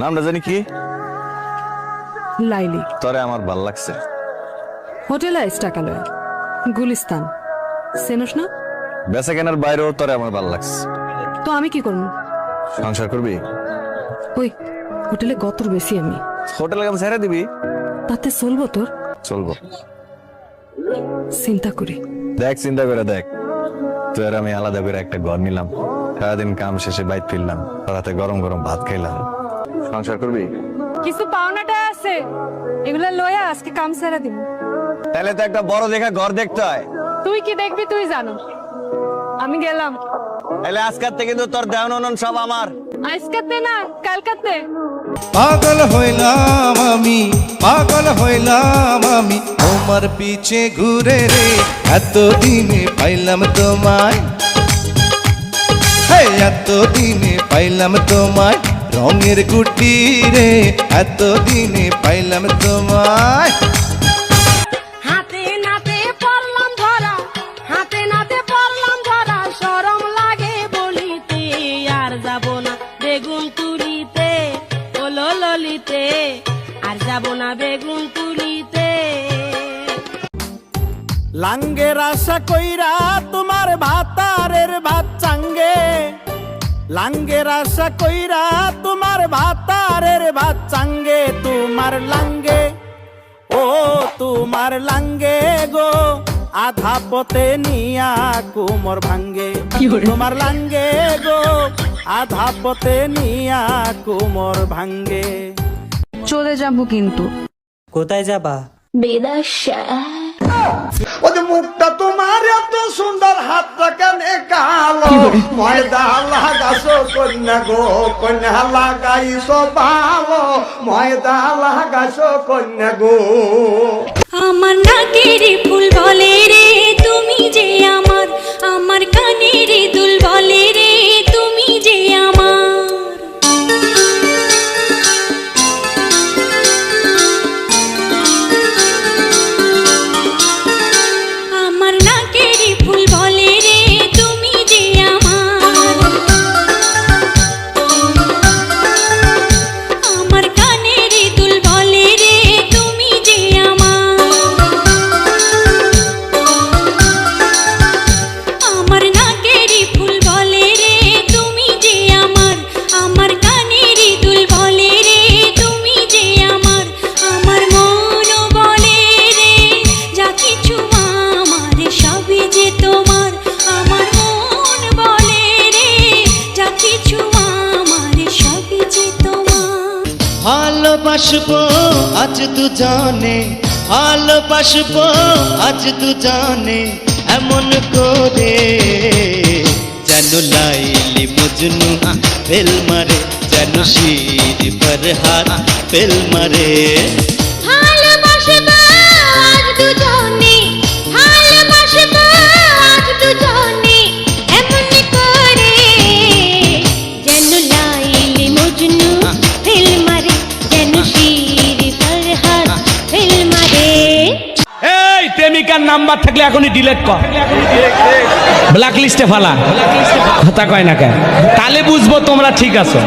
নামটা জানি কি? লাইলি। তোরে আমার ভাল লাগছে। হোটেল আইস টাকালয় গুলিস্তান চেনস না? বেচা কেনার বাইরেও তোরে আমার ভাল লাগছে। তো আমি কি করব? সংসার করবি? ওই হোটেলে গতর বেশি আমি। হোটেলে কাম ছেড়ে দিবি? তাতে চলবো তোর? চলবো। চিন্তা করি। দেখ চিন্তা করে দেখ, তুই আর আমি আলাদা করে একটা ঘর নিলাম, সারাদিন কাম শেষে বাইক ফিরলাম, রাতে গরম গরম ভাত খাইলাম। সংসার করবি? কিছু পাওনাটা আছে, এগুলা লয়া আজকে কাম ছেড়ে দিব। তাহলে তো একটা বড় দেখা ঘর দেখতে হয়। তুই কি দেখবি তুই জানো, আমি গেলাম। তাহলে আজকাল থেকে কিন্তু তোর দেওয়ান সব আমার। আজকাতে না কালকাতে। পাগল হইলাম আমি, পাগল হইলাম আমি তোমার পিছে ঘুরে রে, এতদিনে পাইলাম তোমায়, এতদিনে পাইলাম তোমায় রঙের গুটি রে, এতদিনে পাইলাম তোমায়। হাতে নাতে পড়লাম ধরা, হাতে নাতে পড়লাম ধরা, শরম লাগে বলিতে আর যাব না বেগুন তুলিতে, ওলো ললিতে আর যাব না বেগুন তুলিতে। লাঙ্গের আশা কইরা তোমার ভাতারের ভাত চাঙ্গে, লাঙ্গের আশা কইরা তোমার ভাতারের ভাত চাঙ্গে, তোমার লাঙ্গে ও তোমার লাঙ্গে গো আধা পথে নিয়া কুমর ভাঙ্গে, তোমার লাঙ্গে গো আধা পথে নিয়া কুমর ভাঙ্গে। চলে যাবো কিন্তু। কোথায় যাবা? ওই মুখটা তোমার এত সুন্দর, হাতটা কানে কালো, ময়দা লাগাইছো কন্যা গো, কন্যা লাগাইছো ভালো, ময়দা লাগাইছো কন্যা গো। আমার নাকের ফুল বলে রে তুমি যে আমার, আমার কানের দুল বলে রে তুমি যে আমার। আমার নাকের ফুল বলে রে তুমি যে আমার, আমার কানের দুল বলে রে তুমি যে আমার, আমার নাকের ফুল বলে রে তুমি যে আমার, আমার কানের দুল বলে রে তুমি যে আমার, আমার মন বলে রে যা কিছু আমার সবই যে তোমার, আমার মন বলে রে যা কিছু আমার সবই যে তোমার। ভালোবাসবো আজ দুজনে, ভালোবাসবো আজ দুজনে এমন করে, যেন লাইলি মজনু ফেল মারে, যেন শির ফরহাদ ফেল মারে। ভালোবাসবো আজ দুজনে, ভালোবাসবো আজ দুজনে এমন করে, যেন লাইলি মজনু ফেল মারে, যেন শির ফরহাদ ফেল মারে। এই প্রেমিকার নাম্বার থাকলে এখনই ডিলিট কর, ব্ল্যাক লিস্টে ফালা। কথা কয় না কেন? তাহলে বুঝবো তোমরা ঠিক আছো।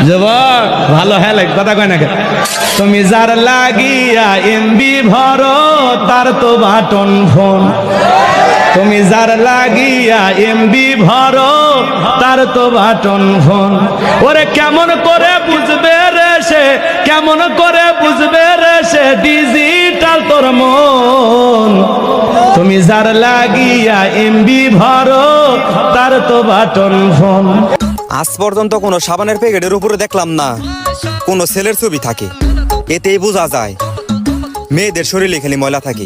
যুবক ভালো হ্যাঁ কথা কয় না কেন? তুমি যার লাগিয়া এমবি ভরো তার তো বাটন ফোন, তুমি যার লাগিয়া এমবি ভরো তার তো বাটন ফোন। ওরে কেমন করে বুঝবে রে সে, কেমন করে বুঝবে রে সে ডিজিটাল তোর মন, তুমি যার লাগিয়া এমবি ভরো তার তো বাটন ফোন। আজ পর্যন্ত কোনো সাবানের প্যাকেটের উপরে দেখলাম না কোনো ছেলের ছবি থাকে, এতেই বোঝা যায় মেয়েদের শরীরে খালি ময়লা থাকে।